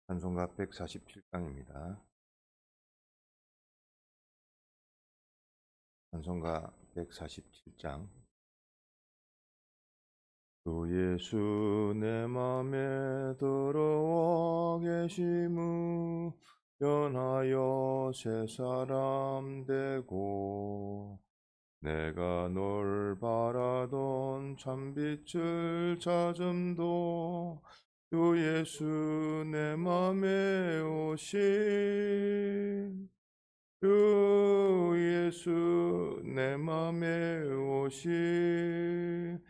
찬송가 147장입니다. 찬송가 147장. 주 예수 내 맘에 들어와 계심은 변하여 새 사람 되고, 내가 널 바라던 참빛을 찾음도 주 예수 내 맘에 오신, 주 예수 내 맘에 오신,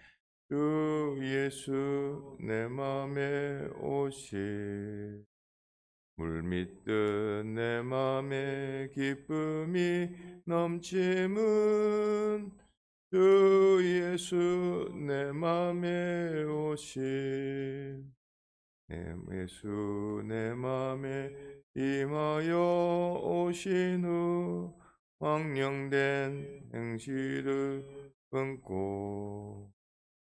주 예수 내 맘에 오신. 물밀듯 내 맘에 기쁨이 넘침은 주 예수 내 맘에 오신, 예수 내 맘에 임하여 오신 후 황령된 행실을 끊고,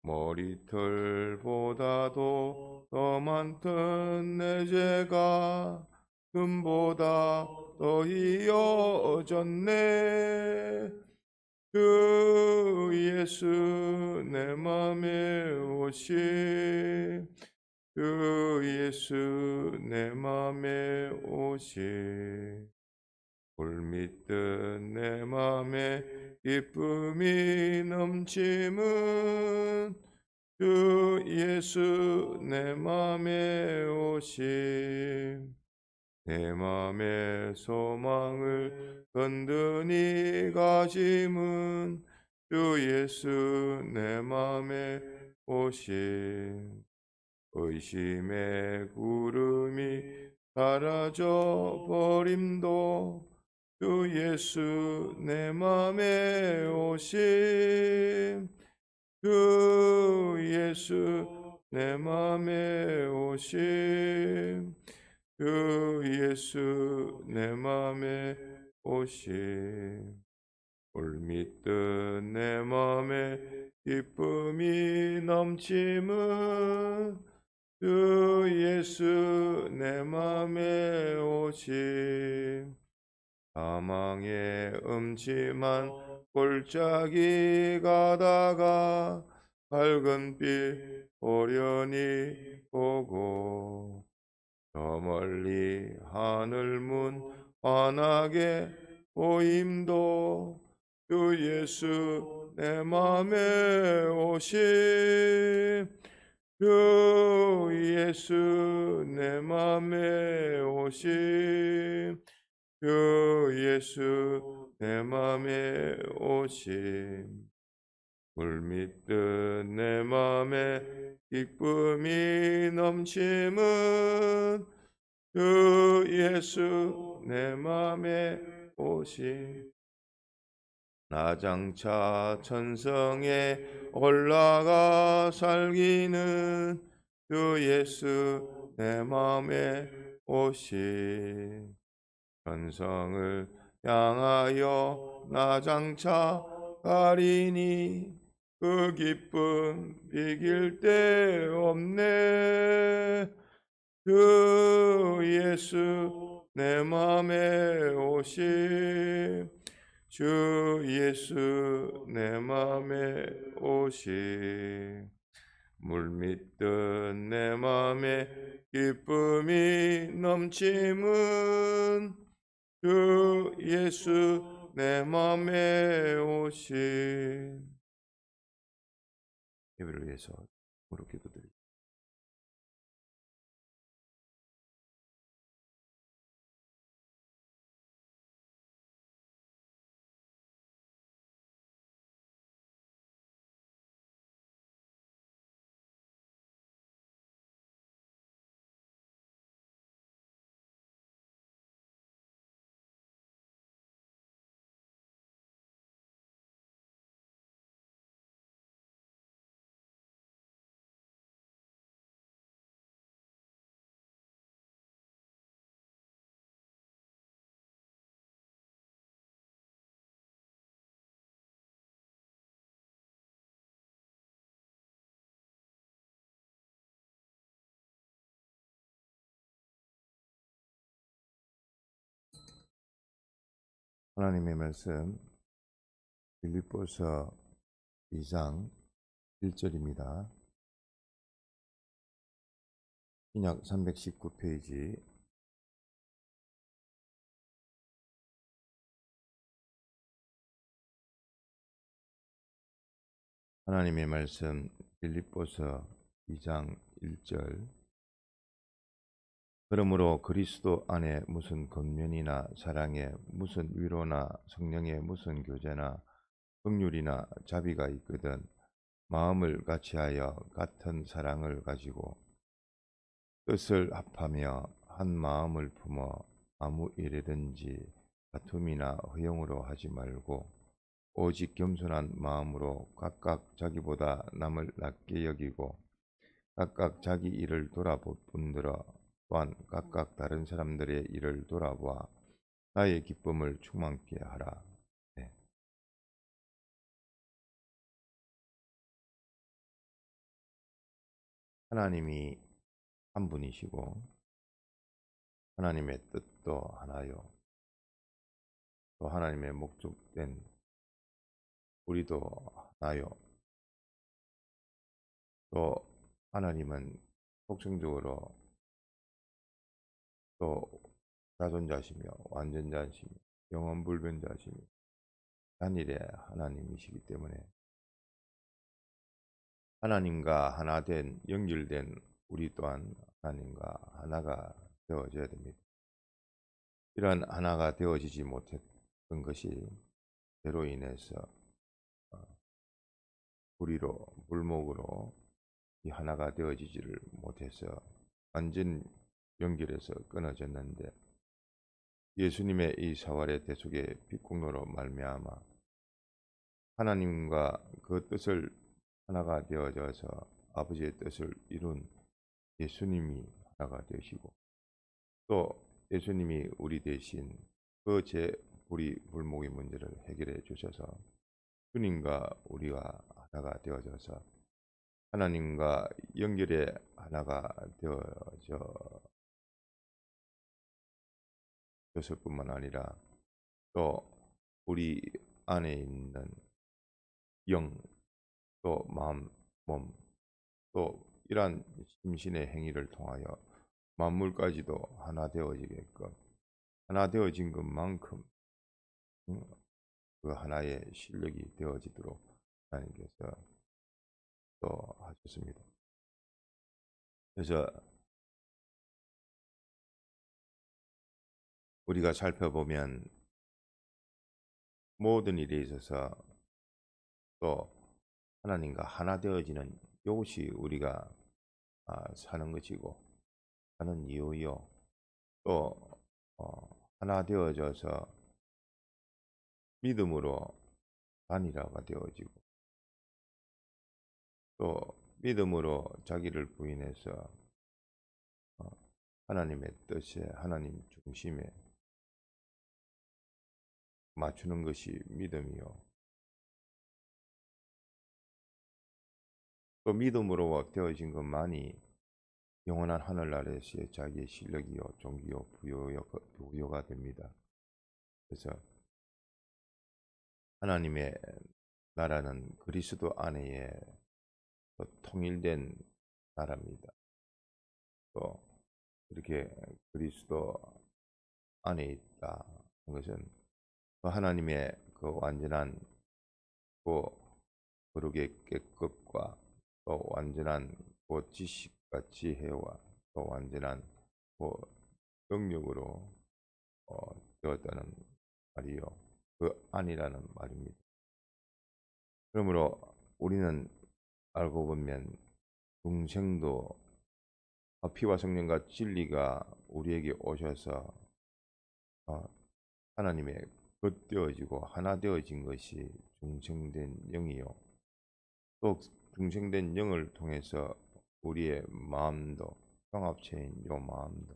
머리털보다도 더 많던 내 죄가 금보다 더 이어졌네. 주 예수 내 맘에 오신, 주 예수 내 맘에 오신. 불밀듯 내 맘에 기쁨이 넘침은 주 예수 내 맘에 오신. 내 맘의 소망을 든든히 가짐은 주 예수 내 맘에 오신. 의심의 구름이 사라져 버림도 주 예수 내 맘에 오신, 주 예수 내 맘에 오신, 주 예수 내 맘에 오신. 울밀듯 내 맘에 기쁨이 넘침은 주 예수 내 맘에 오신. 사망의 음침한 골짜기 가다가 밝은 빛 오련히 보고, 저 멀리 하늘 문 환하게 보임도 주 예수 내 맘에 오신, 주 예수 내 맘에 오신, 주 예수 내 맘에 오신. 물밀듯 내 맘에 기쁨이 넘침은 주 예수 내 맘에 오신. 나 장차 천성에 올라가 살기는 주 예수 내 맘에 오신. 천성을 향하여 나 장차 가리니 그 기쁨 비길 데 없네. 주 예수 내 맘에 오신, 주 예수 내 맘에 오신. 물밀듯 내 맘에 기쁨이 넘침은 주 예수 내 맘에 오신. 예배를 위해서 무릎 기도드립니다. 하나님의 말씀 빌립보서 2장 1절입니다. 신약 319페이지 하나님의 말씀 빌립보서 2장 1절 그러므로 그리스도 안에 무슨 권면이나 사랑에 무슨 위로나 성령의 무슨 교제나 긍휼이나 자비가 있거든 마음을 같이하여 같은 사랑을 가지고 뜻을 합하며 한 마음을 품어 아무 일이든지 다툼이나 허용으로 하지 말고 오직 겸손한 마음으로 각각 자기보다 남을 낮게 여기고 각각 자기 일을 돌아본들어 또한 각각 다른 사람들의 일을 돌아보아 나의 기쁨을 충만케 하라. 네. 하나님이 한 분이시고 하나님의 뜻도 하나요. 또 하나님의 목적된 우리도 하나요. 또 하나님은 속성적으로 또 자존자시며 완전자시며 영원불변자시며 단일의 하나님이시기 때문에 하나님과 하나 된 연결된 우리 또한 하나님과 하나가 되어져야 됩니다. 이런 하나가 되어지지 못했던 것이 죄로 인해서 불의로 물목으로 이 하나가 되어지지를 못해서 완전 연결해서 끊어졌는데 예수님의 이 사활의 대속의 빛공로로 말미암아 하나님과 그 뜻을 하나가 되어져서 아버지의 뜻을 이룬 예수님이 하나가 되시고 또 예수님이 우리 대신 그 죄, 불의, 불목의 문제를 해결해 주셔서 주님과 우리가 하나가 되어져서 하나님과 연결의 하나가 되어졌을 뿐만 아니라 또 우리 안에 있는 영, 또 마음, 몸, 또 이러한 심신의 행위를 통하여 만물까지도 하나 되어지게끔 하나 되어진 것만큼 그 하나의 실력이 되어지도록 하나님께서 또 하셨습니다. 그래서 우리가 살펴보면 모든 일에 있어서 또 하나님과 하나 되어지는 이것이 우리가 사는 것이고 사는 이유요. 또 하나 되어져서 믿음으로 단일화가 되어지고 또 믿음으로 자기를 부인해서 하나님의 뜻에 하나님 중심에 맞추는 것이 믿음이요. 또 믿음으로 되어진 것만이 영원한 하늘 아래서의 자기의 실력이요, 종기요, 부요가 됩니다. 그래서 하나님의 나라는 그리스도 안에 통일된 나라입니다. 또 이렇게 그리스도 안에 있다 는 것은 그 하나님의 그 완전한 그 거룩의 깨끗과 또 완전한 그 지식과 지혜와 또 완전한 그 능력으로 되었다는 말이요. 그 안이라는 말입니다. 그러므로 우리는 알고 보면 중생도 피와 성령과 진리가 우리에게 오셔서 하나님의 겉되어지고 하나 되어진 것이 중생된 영이요. 또 중생된 영을 통해서 우리의 마음도 통합체인 요 마음도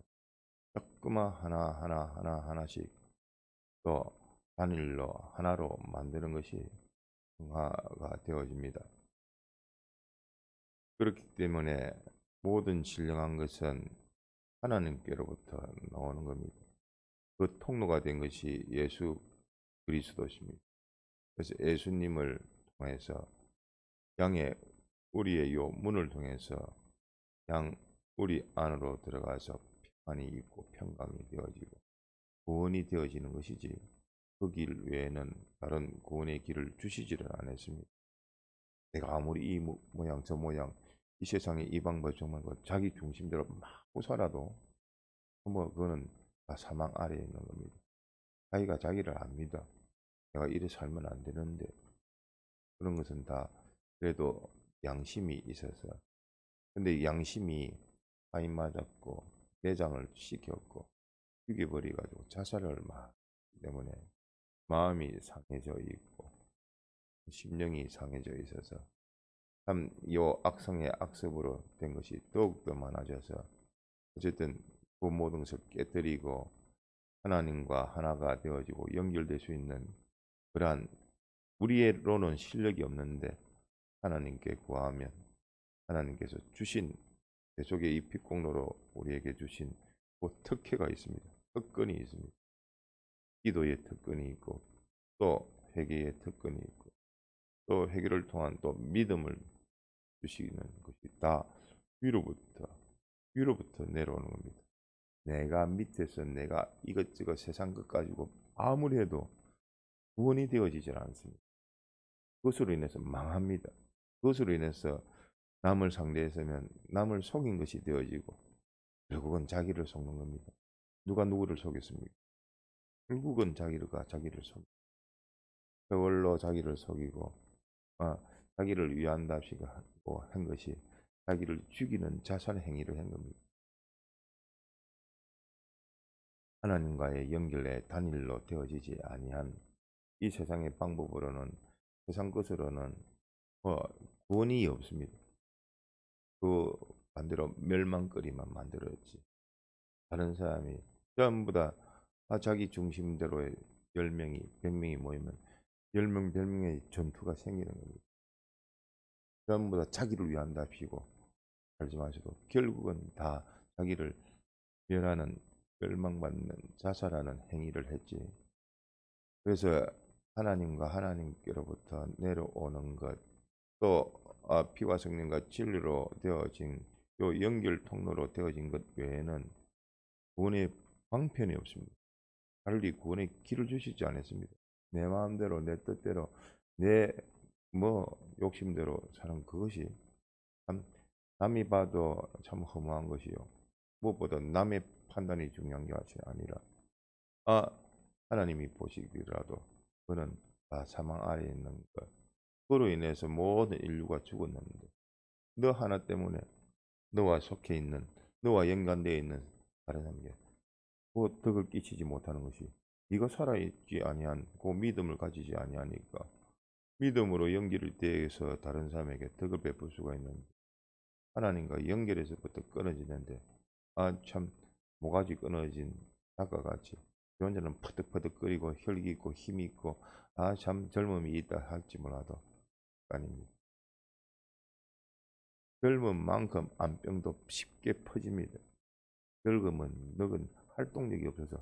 조그마 하나씩 또 단일로 하나로 만드는 것이 승화가 되어집니다. 그렇기 때문에 모든 신령한 것은 하나님께로부터 나오는 겁니다. 그 통로가 된 것이 예수 그리스도십니다. 그래서 예수님을 통해서 양의 우리의 요 문을 통해서 양 우리 안으로 들어가서 평안이 있고 평강이 되어지고 구원이 되어지는 것이지 그 길 외에는 다른 구원의 길을 주시지를 않았습니다. 내가 아무리 이 모양 저 모양 이 세상의 이 방법 정말 자기 중심대로 막 살아도 뭐 그거는 다 사망 아래에 있는 겁니다. 자기가 자기를 압니다. 내가 이래 살면 안 되는데 그런 것은 다 그래도 양심이 있어서 근데 양심이 많이 맞았고 내장을 씻겼고 죽여버려가지고 자살을 막 때문에 마음이 상해져 있고 심령이 상해져 있어서 참 요 악성의 악습으로 된 것이 더욱더 많아져서 어쨌든 그 모든 것을 깨뜨리고 하나님과 하나가 되어지고 연결될 수 있는 그러한 우리로는 실력이 없는데 하나님께 구하면 하나님께서 주신 계속의 이 빛공로로 우리에게 주신 그 특혜가 있습니다. 특권이 있습니다. 기도의 특권이 있고 또 회개의 특권이 있고 또 회개를 통한 또 믿음을 주시는 것이 다 위로부터 내려오는 겁니다. 내가 밑에서 내가 이것저것 세상 것 가지고 아무리 해도 구원이 되어지질 않습니다. 그것으로 인해서 망합니다. 그것으로 인해서 남을 상대해서면 남을 속인 것이 되어지고 결국은 자기를 속는 겁니다. 누가 누구를 속였습니까? 결국은 자기를 속이고 그걸로 자기를 속이고 자기를 위한답시고 한 것이 자기를 죽이는 자살 행위를 한 겁니다. 하나님과의 연결의 단일로 되어지지 아니한 이 세상의 방법으로는 세상 것으로는 구원이 없습니다. 그 반대로 멸망거리만 만들었지. 다른 사람이 전부 다 자기 중심대로의 10명이 100명이 모이면 10명 100명의 전투가 생기는 겁니다. 전부 다 자기를 위한답시고 살지 마시고 결국은 다 자기를 멸하는 멸망받는 자살하는 행위를 했지. 그래서 하나님과 하나님께로부터 내려오는 것 또 피와 성령과 진리로 되어진 요 연결 통로로 되어진 것 외에는 구원의 방편이 없습니다. 달리 구원의 길을 주시지 않았습니다. 내 마음대로 내 뜻대로 내 욕심대로 사는 그것이 참 남이 봐도 참 허무한 것이요. 무엇보다 남의 판단이 중요한 게 아니라 하나님이 보시기라도 그는 다 사망 아래에 있는 것. 그로 인해서 모든 인류가 죽었는데 너 하나 때문에 너와 속해 있는 너와 연관되어 있는 다른 사람에게 그 덕을 끼치지 못하는 것이 네가 살아있지 아니한 그 믿음을 가지지 아니하니까 믿음으로 연결이 되어서 다른 사람에게 덕을 베풀 수가 있는데 하나님과 연결에서부터 끊어지는데 참 모가지 끊어진 닭과같이 혼자는 퍼득퍼득거리고 혈기 있고 힘이 있고 참 젊음이 있다 할지 몰라도 아닙니다. 젊은 만큼 암병도 쉽게 퍼집니다. 늙으면 늙은 활동력이 없어서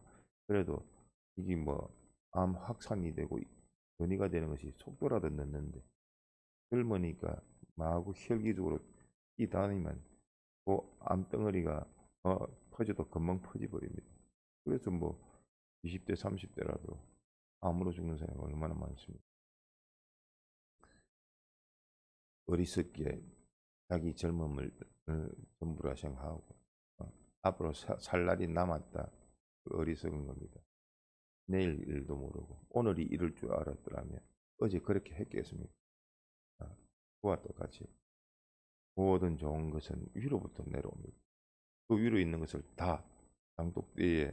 그래도 이게 암 확산이 되고 변이가 되는 것이 속도라도 늦는데 젊으니까 마구 혈기적으로 다니면 그 암덩어리가 퍼져도 금방 퍼져버립니다. 그래서 20대 30대라도 암으로 죽는 사람이 얼마나 많습니까? 어리석게 자기 젊음을 전부라 생각하고 앞으로 살 날이 남았다. 그 어리석은 겁니다. 내일 일도 모르고 오늘이 이럴 줄 알았더라면 어제 그렇게 했겠습니까? 그와 똑같이 모든 좋은 것은 위로부터 내려옵니다. 그 위로 있는 것을 다 장독대에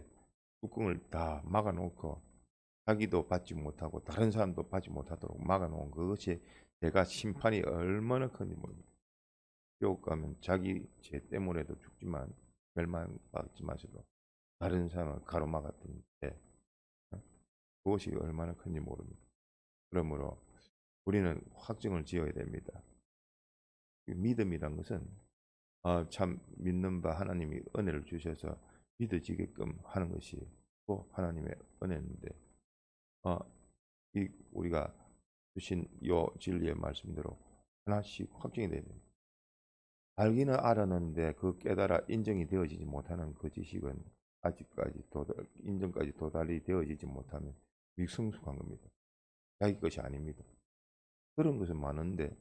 뚜껑을 다 막아놓고 자기도 받지 못하고 다른 사람도 받지 못하도록 막아놓은 그것이 제가 심판이 얼마나 큰지 모릅니다. 지옥 가면 자기 죄 때문에도 죽지만 멸망받지 마시고 다른 사람을 가로막았던 죄 그것이 얼마나 큰지 모릅니다. 그러므로 우리는 확증을 지어야 됩니다. 믿음이란 것은 참 믿는 바 하나님이 은혜를 주셔서 믿어지게끔 하는 것이 또 하나님의 은혜인데 이 우리가 주신 요 진리의 말씀대로 하나씩 확정이 돼야 됩니다. 알기는 알았는데 그 깨달아 인정이 되어지지 못하는 그 지식은 아직까지 인정까지 도달이 되어지지 못하면 미성숙한 겁니다. 자기 것이 아닙니다. 그런 것은 많은데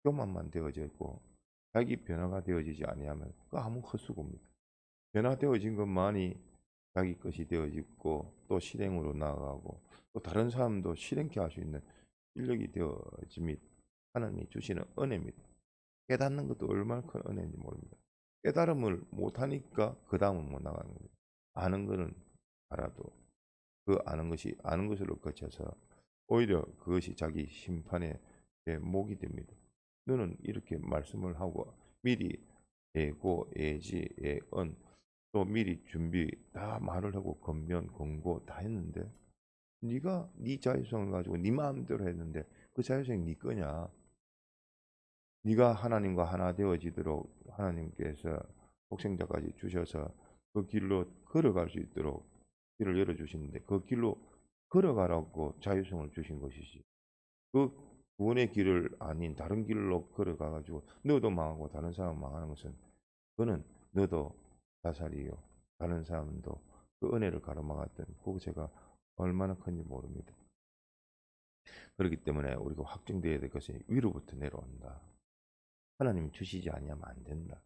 교만만 되어져 있고 자기 변화가 되어지지 아니하면 그 아무 헛수고입니다. 변화되어진 것만이 자기 것이 되어지고 또 실행으로 나아가고 또 다른 사람도 실행케 할 수 있는 인력이 되어짐이 하나님이 주시는 은혜입니다. 깨닫는 것도 얼마나 큰 은혜인지 모릅니다. 깨달음을 못하니까 그 다음은 못 나가는 겁니다. 아는 것은 알아도 그 아는 것으로 거쳐서 오히려 그것이 자기 심판의 목이 됩니다. 너는 이렇게 말씀을 하고 미리 예고, 예지, 예언 또 미리 준비 다 말을 하고 권면, 권고 다 했는데 네가 네 자율성을 가지고 네 마음대로 했는데 그 자율성이 네 거냐? 네가 하나님과 하나 되어지도록 하나님께서 독생자까지 주셔서 그 길로 걸어갈 수 있도록 길을 열어주시는데 그 길로 걸어가라고 자율성을 주신 것이지. 그 구원의 길을 아닌 다른 길로 걸어가 가지고 너도 망하고 다른 사람 망하는 것은 그는 너도 자살이요 다른 사람도 그 은혜를 가로막았던 그 죄가 얼마나 큰지 모릅니다. 그렇기 때문에 우리가 확증되어야 될 것이 위로부터 내려온다. 하나님이 주시지 아니하면 안 된다.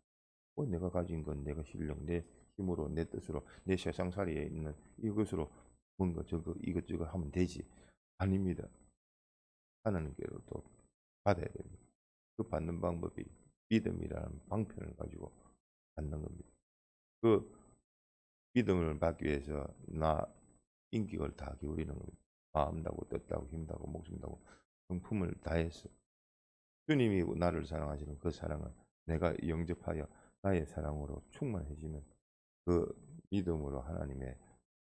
내가 가진 건 내가 실력, 내 힘으로, 내 뜻으로, 내 세상살이에 있는 이것으로 뭔가 저거 이것저것 하면 되지. 아닙니다. 하나님께로부터 받아야 됩니다. 그 받는 방법이 믿음이라는 방편을 가지고 받는 겁니다. 그 믿음을 받기 위해서 나 인격을 다 기울이는 겁니다. 마음 다고 뜻 다고 힘 다고 목숨 다고 성품을 다해서 주님이 나를 사랑하시는 그 사랑은 내가 영접하여 나의 사랑으로 충만해지면 그 믿음으로 하나님의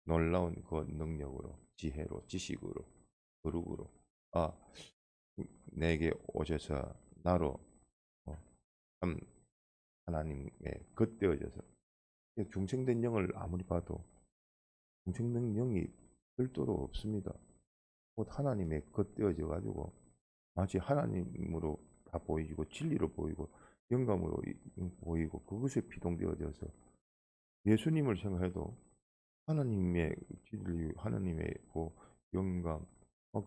놀라운 그 능력으로 지혜로 지식으로 거룩으로 아 내게 오셔서 나로 참 하나님의 겉되어져서 중생된 영을 아무리 봐도 중생된 영이 별도로 없습니다. 곧 하나님의 겉되어져 가지고 마치 하나님으로 다 보이고 진리로 보이고 영감으로 보이고 그것에 피동되어져서 예수님을 생각해도 하나님의 진리, 하나님의 그 영감,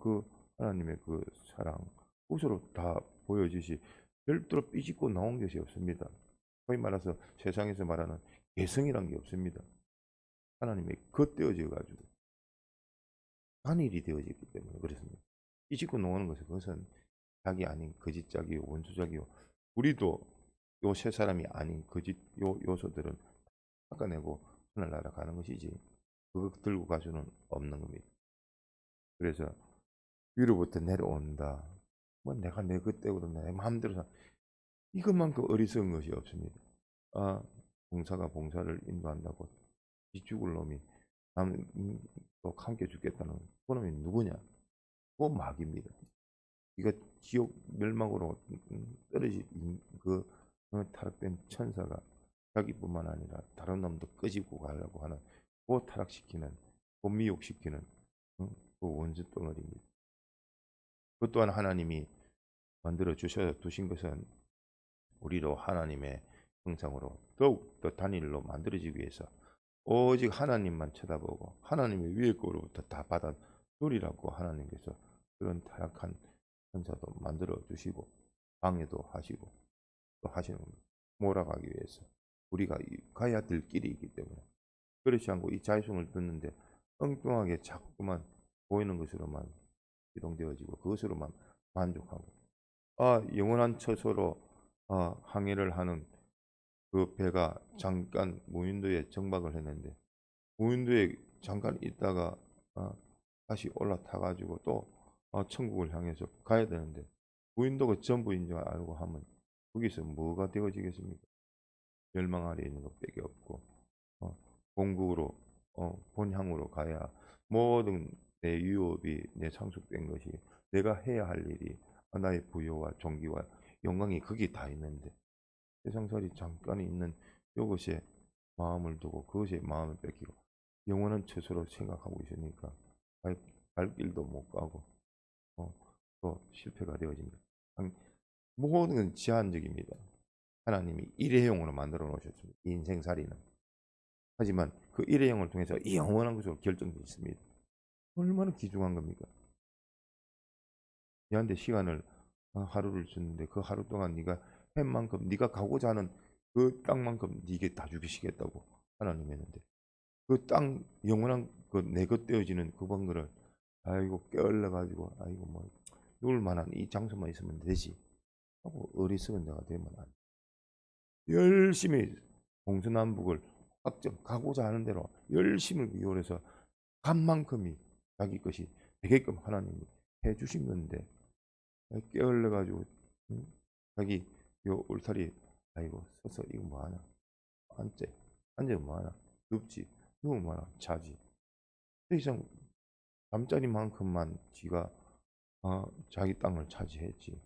그 하나님의 그 사랑, 그것으로 다 보여지시 별도로 삐짓고 나온 것이 없습니다. 소위 말해서 세상에서 말하는 개성이란 게 없습니다. 하나님의 겉되어져 가지고 단일이 되어지기 때문에 그렇습니다. 삐짓고 나오는 것은 그것은 자기 아닌 거짓짝이요 원수짝이요. 우리도 요 세 사람이 아닌 거짓 요 요소들은 닦아내고 하늘나라 가는 것이지 그거 들고 갈 수는 없는 겁니다. 그래서 위로부터 내려온다. 뭐 내가 내 그때로 내 마음대로 이것만큼 어리석은 것이 없습니다. 아 봉사가 봉사를 인도한다고 이 죽을 놈이 또 함께 죽겠다는 그놈이 누구냐? 그 마귀입니다. 이거 지옥 멸망으로 떨어진 그 타락된 천사가 자기뿐만 아니라 다른 놈도 끄집고 가려고 하는 그 타락시키는 그 미혹시키는 그 원수 덩어리입니다. 그 또한 하나님이 만들어 주셔 두신 것은 우리로 하나님의 형상으로 더욱 더 단일로 만들어지기 위해서 오직 하나님만 쳐다보고 하나님의 위에 거로부터 다 받아 누리라고 하나님께서 그런 타락한 천사도 만들어 주시고 방해도 하시고 또 하시는 겁니다. 몰아가기 위해서 우리가 가야 될 길이 있기 때문에 그렇지 않고 이 자율성을 듣는데 엉뚱하게 자꾸만 보이는 것으로만 이동되어지고 그것으로만 만족하고 영원한 처소로 항해를 하는 그 배가 잠깐 무인도에 정박을 했는데 무인도에 잠깐 있다가 다시 올라타 가지고 또 천국을 향해서 가야 되는데 무인도가 전부인 줄 알고 하면 거기서 뭐가 되어지겠습니까? 멸망 아래 있는 것밖에 없고 본국으로 본향으로 가야 모든 내 유업이 내 상속된 것이 내가 해야 할 일이 나의 부여와 존귀와 영광이 거기 다 있는데 세상살이 잠깐 있는 이것에 마음을 두고 그것에 마음을 뺏기고 영원한 처소로 생각하고 있으니까 갈 길도 못 가고 또 실패가 되어집니다. 모든 건 제한적입니다. 하나님이 일회용으로 만들어 놓으셨습니다. 인생살이는. 하지만 그 일회용을 통해서 영원한 것으로 결정되어 있습니다. 얼마나 귀중한 겁니까? 얘한테 시간을 하루를 줬는데 그 하루 동안 네가 햄만큼 네가 가고자 하는 그 땅만큼 네게 다 주시겠다고 하나님 했는데 그 땅 영원한 그 내 것 되어지는 그 방거를 아이고 깨어려 가지고 아이고 뭐 누울 만한 이 장소만 있으면 되지 하고 어리석은 자가 되면 안 돼. 열심히 동서남북을 확정 가고자 하는 대로 열심을 기울여서 간 만큼이 자기 것이 되게끔 하나님이 해 주신 건데 깨어려 가지고 응? 자기 요 울타리 아이고 서서 이거 뭐 하나 앉지 앉으면 뭐 하나 눕지 누우면 뭐 하나 자지 더 이상 잠자리만큼만 지가 자기 땅을 차지했지.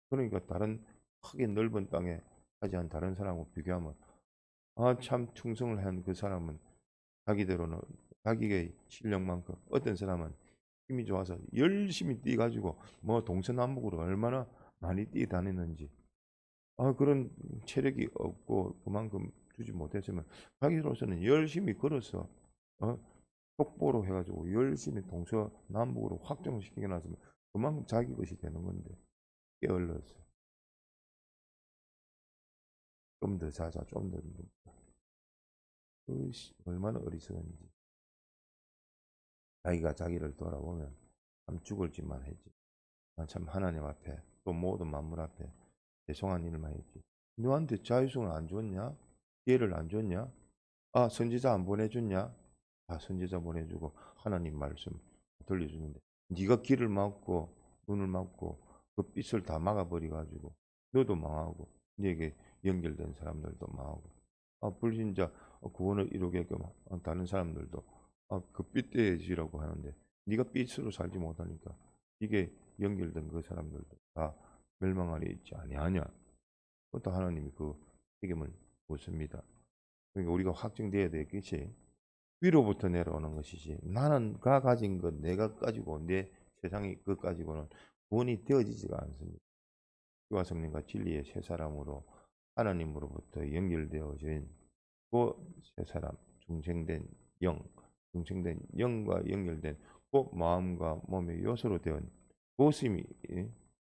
그러니까 다른 크게 넓은 땅에 차지한 다른 사람하고 비교하면 참 충성을 한 그 사람은 자기대로는 자기의 실력만큼 어떤 사람은 힘이 좋아서 열심히 뛰어 가지고 뭐 동서남북으로 얼마나 많이 뛰어다녔는지 그런 체력이 없고 그만큼 주지 못했으면 자기로서는 열심히 걸어서 어 속보로 해 가지고 열심히 동서남북으로 확정을 시켜 놨으면 그만큼 자기 것이 되는 건데 게을러서 좀 더 자자 좀 더 으이씨 얼마나 어리석은지. 자기가 자기를 돌아보면 참 죽을 짓만 했지. 참 하나님 앞에 또 모든 만물 앞에 죄송한 일만 했지. 너한테 자유성을 안 줬냐? 기회를 안 줬냐? 선지자 안 보내줬냐? 선지자 보내주고 하나님 말씀 들려주는데 네가 귀를 막고 눈을 막고 그 빛을 다 막아버려 가지고 너도 망하고 네게 연결된 사람들도 망하고 불신자 구원을 이루게끔 다른 사람들도 그 빛대지라고 하는데 네가 빛으로 살지 못하니까 이게 연결된 그 사람들도 다 멸망하리 있지 아니하냐. 그것도 하나님이 그 책임을 묻습니다. 그러니까 우리가 확증되어야 되겠지. 위로부터 내려오는 것이지. 나는 가 가진 것 내가 가지고 내 세상이 것 가지고는 구원이 되어지지가 않습니다. 주와 성령과 진리의 새 사람으로 하나님으로부터 연결되어진 그 새 사람, 중생된 영, 중생된 영과 연결된 그 마음과 몸의 요소로 되은 그것이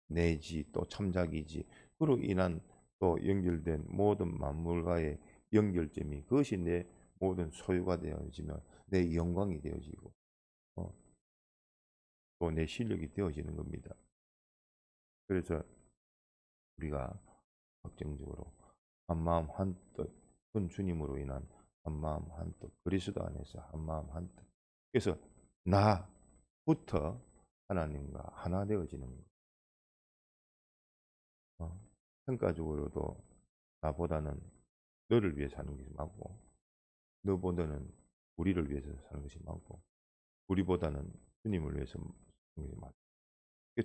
내지 또 참작이지. 그로 인한 또 연결된 모든 만물과의 연결점이 그것이 내 모든 소유가 되어지며 내 영광이 되어지고 또 내 실력이 되어지는 겁니다. 그래서 우리가 확정적으로 한마음 한뜻 큰 주님으로 인한 한마음 한뜻 그리스도 안에서 한마음 한뜻 그래서 나부터 하나님과 하나 되어지는 것. 평가적으로도 나보다는 너를 위해 사는 것이 맞고 너보다는 우리를 위해서 사는 것이 맞고 우리보다는 주님을 위해서 사는 것이 맞고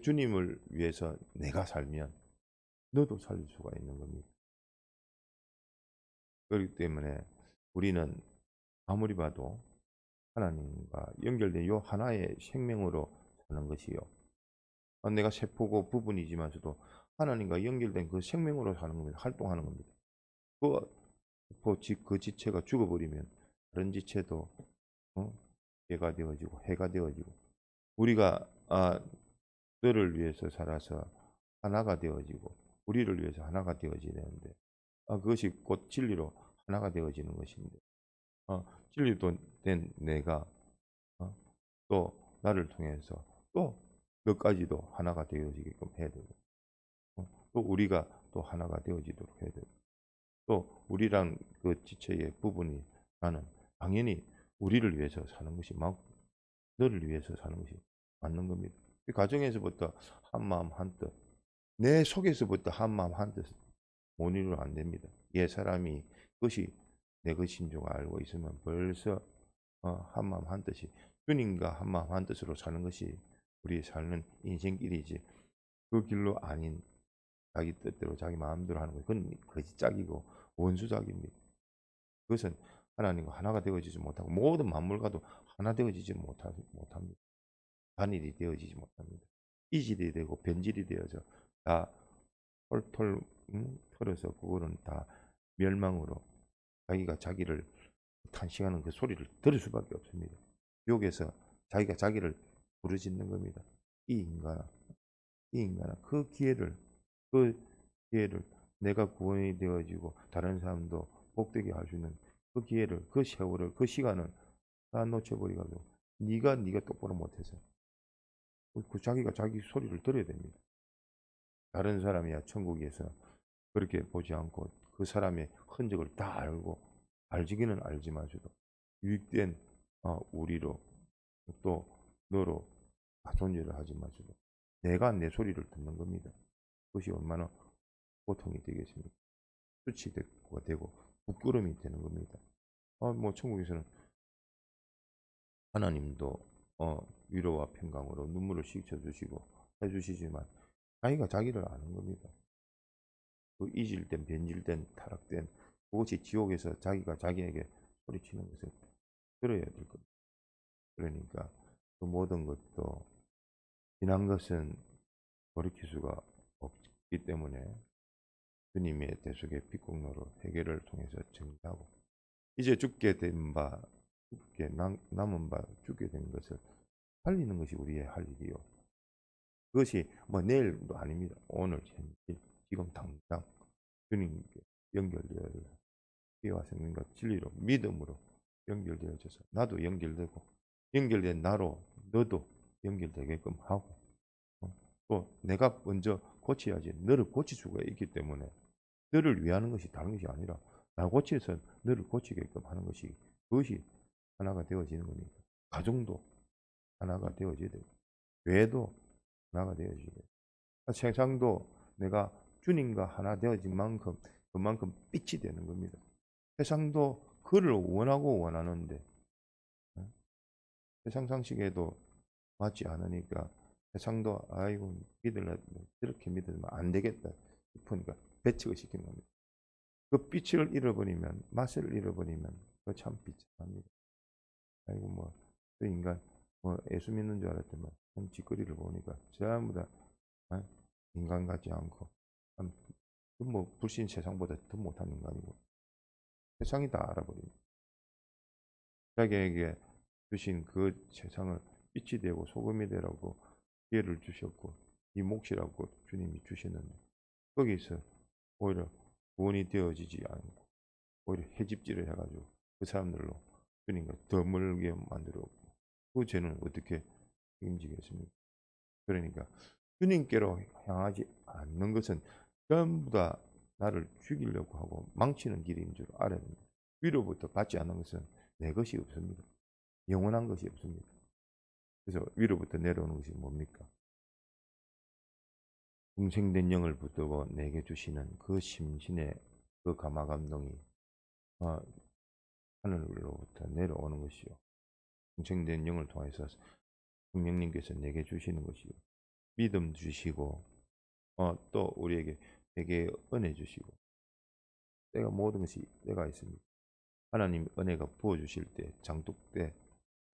주님을 위해서 내가 살면 너도 살릴 수가 있는 겁니다. 그렇기 때문에 우리는 아무리 봐도 하나님과 연결된 요 하나의 생명으로 사는 것이요. 내가 세포고 부분이지만서도 하나님과 연결된 그 생명으로 사는 겁니다. 활동하는 겁니다. 그 그 지체가 죽어버리면 다른 지체도 해가 되어지고 해가 되어지고 우리가 너를 위해서 살아서 하나가 되어지고 우리를 위해서 하나가 되어지야 되는데 그것이 곧 진리로 하나가 되어지는 것인데 진리도 된 내가 어, 또 나를 통해서 또 너까지도 하나가 되어지게끔 해야 되고 또 우리가 또 하나가 되어지도록 해야 되고 또 우리랑 그 지체의 부분이 나는 당연히 우리를 위해서 사는 것이 맞고 너를 위해서 사는 것이 맞는 겁니다. 그 가정에서부터 한마음 한뜻 내 속에서부터 한마음 한뜻 못 이루면 안 됩니다. 옛 사람이 그것이 내 것인 줄 알고 있으면 벌써 한마음 한뜻이 주님과 한마음 한뜻으로 사는 것이 우리 삶은 인생길이지 그 길로 아닌 자기 뜻대로 자기 마음대로 하는 거 그건 거짓짝이고 원수작입니다. 그것은 하나님과 하나가 되어지지 못하고 모든 만물과도 하나 되어지지 못합니다. 단일이 되어지지 못합니다. 이질이 되고 변질이 되어서 다 털털 털어서 그거는 다 멸망으로 자기가 자기를 탄식하는 그 소리를 들을 수밖에 없습니다. 지옥에서 자기가 자기를 부르짖는 겁니다. 이 인간아, 이 인간아, 그 기회를 내가 구원이 되어지고 다른 사람도 복되게 할 수 있는 그 기회를, 그 세월을, 그 시간을 다 놓쳐버리가지고 네가 똑바로 못해서 그 자기가 자기 소리를 들어야 됩니다. 다른 사람이야 천국에서 그렇게 보지 않고 그 사람의 흔적을 다 알고 알지기는 알지마저도 유익된 우리로 또 너로 다 존재를 하지마저도 내가 내 소리를 듣는 겁니다. 그것이 얼마나 고통이 되겠습니까? 수치가 되고 부끄러움이 되는 겁니다. 뭐 천국에서는 하나님도 위로와 평강으로 눈물을 씻겨주시고 해주시지만 자기가 자기를 아는 겁니다. 그 이질된 변질된 타락된 그것이 지옥에서 자기가 자기에게 소리치는 것을 들어야 될 겁니다. 그러니까 그 모든 것도 지난 것은 돌이킬 수가 없기 때문에 주님의 대속의 빛공로로 해결을 통해서 정리하고 이제 죽게 된 바, 죽게 남은 바, 죽게 된 것을 살리는 것이 우리의 할 일이요. 그것이 뭐 내일도 아닙니다. 오늘 현실 지금 당장 주님께 연결되어 피와 생명과 진리로 믿음으로 연결되어져서 나도 연결되고 연결된 나로 너도 연결되게끔 하고 또 내가 먼저 고쳐야지 너를 고칠 수가 있기 때문에 너를 위하는 것이 다른 것이 아니라 나 고쳐서 너를 고치게끔 하는 것이 그것이 하나가 되어지는 겁니다. 가정도 하나가 되어져야 되고 교회도 하나가 되어져야 되고 세상도 내가 주님과 하나 되어진 만큼 그만큼 빛이 되는 겁니다. 세상도 그를 원하고 원하는데 세상 상식에도 맞지 않으니까 세상도 아이고 믿을래 이렇게 믿으면 안 되겠다 싶으니까 배척을 시키는 겁니다. 그 빛을 잃어버리면 맛을 잃어버리면 그 참 비참합니다. 아이고 뭐그 인간 예수 믿는 줄 알았더만 짓거리를 보니까 전부 다 인간 같지 않고 불신 세상보다 더 못한 인간이고 세상이 다 알아버립니다. 자기에게 주신 그 세상을 빛이 되고 소금이 되라고 기회를 주셨고 이 몫이라고 주님이 주시는데 거기서 오히려 구원이 되어지지 않고 오히려 해집질을 해가지고 그 사람들로 주님과 더 멀게 만들었고 그 죄는 어떻게 책임지겠습니까? 그러니까 주님께로 향하지 않는 것은 전부 다 나를 죽이려고 하고 망치는 길인 줄 알아야 됩니다. 위로부터 받지 않는 것은 내 것이 없습니다. 영원한 것이 없습니다. 그래서 위로부터 내려오는 것이 뭡니까? 중생된 영을 붙들고 내게 주시는 그 심신의 그 감화 감동이 하늘로부터 내려오는 것이요. 중생된 영을 통해서 성령님께서 내게 주시는 것이요. 믿음 주시고 또 우리에게 되게 은혜 주시고 때가 모든 것이 때가 있습니다. 하나님 은혜가 부어 주실 때 장독대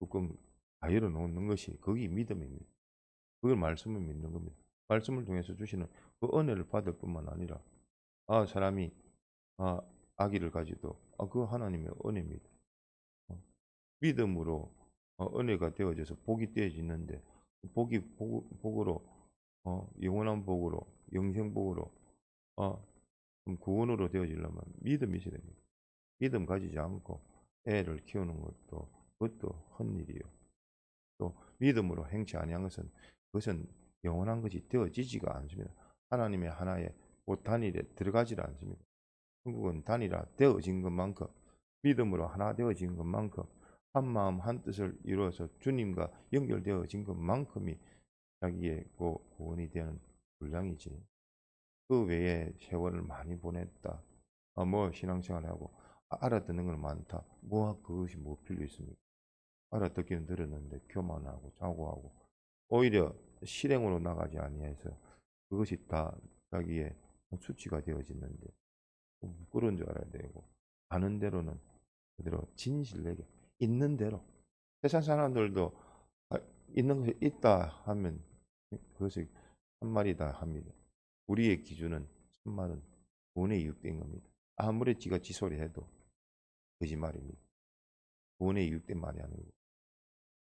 뚜껑 다 열어놓는 것이 거기 믿음입니다. 그걸 말씀을 믿는 겁니다. 말씀을 통해서 주시는 그 은혜를 받을 뿐만 아니라 사람이 아기를 가지도 그 하나님의 은혜입니다. 믿음으로 은혜가 되어져서 복이 되어지는데 복이 복으로 영원한 복으로 영생 복으로 구원으로 되어지려면 믿음이 있어야 됩니다. 믿음 가지지 않고 애를 키우는 것도 그것도 헛일이요. 또 믿음으로 행치 아니한 것은 그것은 영원한 것이 되어지지가 않습니다. 하나님의 하나의 단일에 들어가지 않습니다. 천국은 단일화 되어진 것만큼 믿음으로 하나 되어진 것만큼 한 마음 한 뜻을 이루어서 주님과 연결되어진 것만큼이 자기의 구원이 되는 분량이지. 그 외에 세월을 많이 보냈다. 신앙생활을 하고 알아듣는 건 많다. 그것이 뭐 필요 있습니까? 알아듣기는 들었는데 교만하고 자고하고 오히려 실행으로 나가지 아니해서 그것이 다 자기의 수치가 되어지는데 부끄러운 줄 알아야 되고 아는 대로는 그대로 진실되게 있는 대로 세상 사람들도 있는 것이 있다 하면 그것을 참말이다 합니다. 우리의 기준은 참말은 구원에 이육된 겁니다. 아무리 지가 지소리 해도 거짓말입니다. 구원에 이육된 말이 아니고.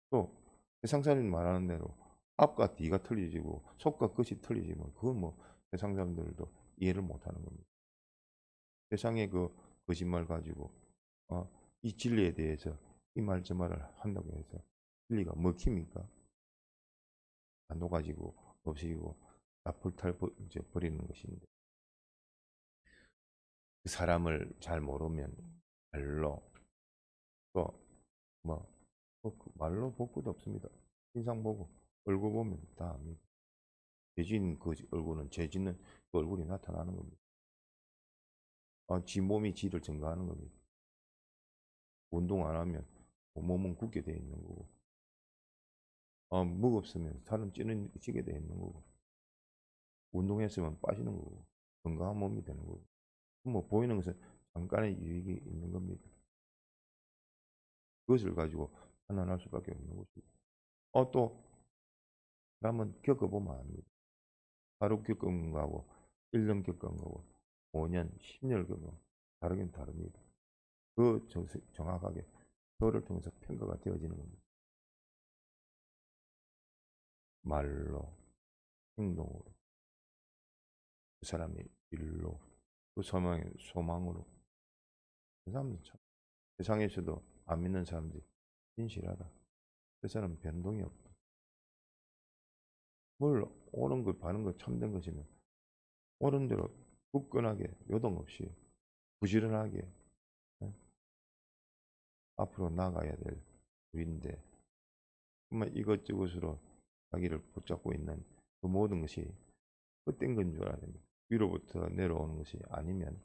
또 세상사람이 말하는 대로 앞과 뒤가 틀리지고 속과 끝이 틀리지만 그건 뭐 세상 사람들도 이해를 못하는 겁니다. 세상의 그 거짓말 가지고 이 진리에 대해서 이 말 저 말을 한다고 해서 진리가 먹힙니까? 안 녹아지고 없어지고 다 불탈 이제 버리는 것인데 그 사람을 잘 모르면 말로 또뭐 말로 볼 것도 없습니다. 인상 보고 얼굴 보면 다 압니다. 죄진 그 얼굴은 죄짓는 그 얼굴이 나타나는 겁니다. 지 몸이 지를 증가하는 겁니다. 운동 안 하면 몸은 굳게 되어 있는 거고, 무겁으면 살은 찌게 되어 있는 거고, 운동했으면 빠지는 거고, 건강한 몸이 되는 거고, 뭐 보이는 것은 잠깐의 유익이 있는 겁니다. 그것을 가지고 판단할 수밖에 없는 것이고, 또 사람은 겪어보면 압니다. 하루 겪은 거하고 1년 겪은 거고 5년, 10년 겪은 거 다르긴 다릅니다. 그 정확하게 그거를 통해서 평가가 되어지는 겁니다. 말로, 행동으로, 그 사람의 일로, 그 소망으로. 그 사람은 참 세상에서도 안 믿는 사람들이 진실하다. 그 사람은 변동이 없다. 뭘 옳은 것, 바른 것, 참된 것이면 옳은 대로 굳건하게 요동 없이 부지런하게 앞으로 나가야 될 우리인데 정말 이것저것으로 자기를 붙잡고 있는 그 모든 것이 헛된 건 줄 알아야 됩니다. 위로부터 내려오는 것이 아니면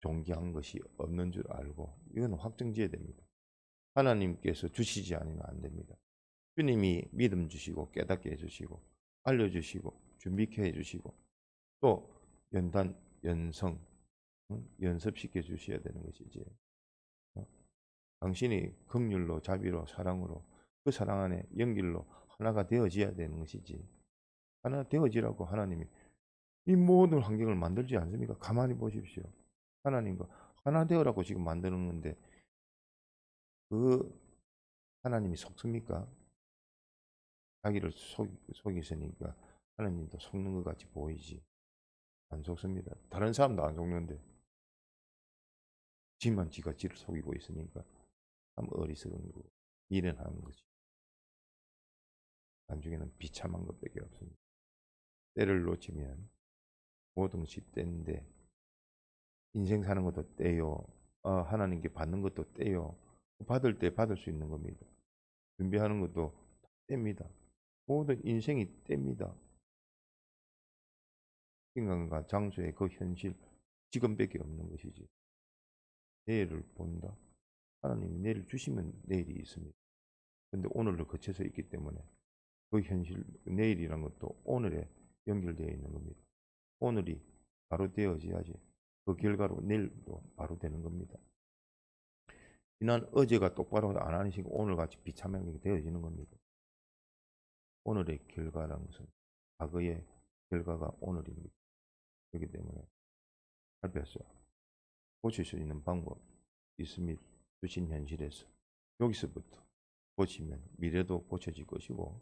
존귀한 것이 없는 줄 알고 이건 확정지어야 됩니다. 하나님께서 주시지 않으면 안 됩니다. 주님이 믿음 주시고 깨닫게 해주시고 알려주시고 준비케 해주시고 또 연단 연성 연습시켜 주셔야 되는 것이지. 어? 당신이 긍휼로 자비로 사랑으로 그 사랑 안에 연결로 하나가 되어져야 되는 것이지. 하나 되어지라고 하나님이 이 모든 환경을 만들지 않습니까? 가만히 보십시오. 하나님과 하나 되어라고 지금 만드는 건데 그 하나님이 속습니까? 자기를 속이시니까 하나님도 속는 것 같이 보이지. 안 속습니다. 다른 사람도 안 속는데 지만 지가 지를 속이고 있으니까 참 어리석은 거고 미련한 거지. 나중에는 비참한 것밖에 없습니다. 때를 놓치면 모든 것이 때인데 인생 사는 것도 때요. 하나님께 받는 것도 때요. 받을 때 받을 수 있는 겁니다. 준비하는 것도 때입니다. 모든 인생이 때입니다. 인간과 장소의 그 현실, 지금밖에 없는 것이지. 내일을 본다. 하나님이 내일 주시면 내일이 있습니다. 근데 오늘을 거쳐서 있기 때문에 그 현실, 내일이란 것도 오늘에 연결되어 있는 겁니다. 오늘이 바로 되어져야지 그 결과로 내일도 바로 되는 겁니다. 지난 어제가 똑바로 안 하시고 오늘같이 비참하게 되어지는 겁니다. 오늘의 결과라는 것은 과거의 결과가 오늘입니다. 그렇기 때문에 살펴서 고칠 수 있는 방법 있습니다. 주신 현실에서 여기서부터 고치면 미래도 고쳐질 것이고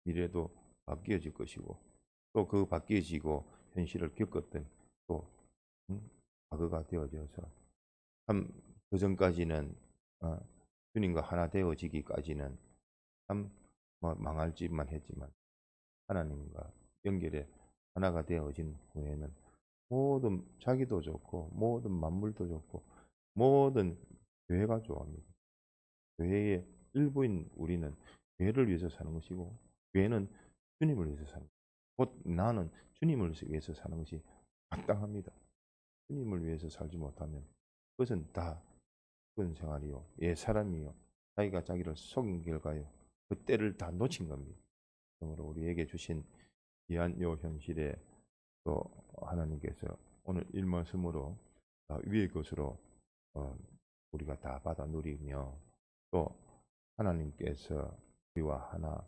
미래도 바뀌어질 것이고 또 그 바뀌어지고 현실을 겪었던 또 과거가 되어져서 참 그전까지는 주님과 하나 되어지기까지는 참 망할 짓만 했지만 하나님과 연결해 하나가 되어진 후에는 모든 자기도 좋고 모든 만물도 좋고 모든 교회가 좋아합니다. 교회의 일부인 우리는 교회를 위해서 사는 것이고 교회는 주님을 위해서 사는 것이고 곧 나는 주님을 위해서 사는 것이 마땅합니다. 주님을 위해서 살지 못하면 그것은 다 그런 생활이요. 사람이요. 자기가 자기를 속인 결과요. 그 때를 다 놓친 겁니다. 그러므로 우리에게 주신 귀한 요 현실에 또 하나님께서 오늘 일 말씀으로 위의 것으로 우리가 다 받아 누리며 또 하나님께서 우리와 하나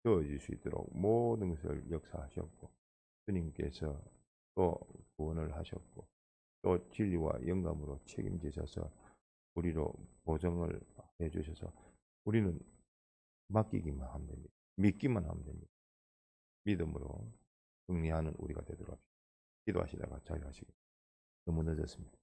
되어질 수 있도록 모든 것을 역사하셨고 주님께서 또 구원을 하셨고 또 진리와 영감으로 책임지셔서 우리로 보정을 해 주셔서 우리는 맡기기만 하면 됩니다. 믿기만 하면 됩니다. 믿음으로 승리하는 우리가 되도록 기도하시다가 자유하시기 너무 늦었습니다.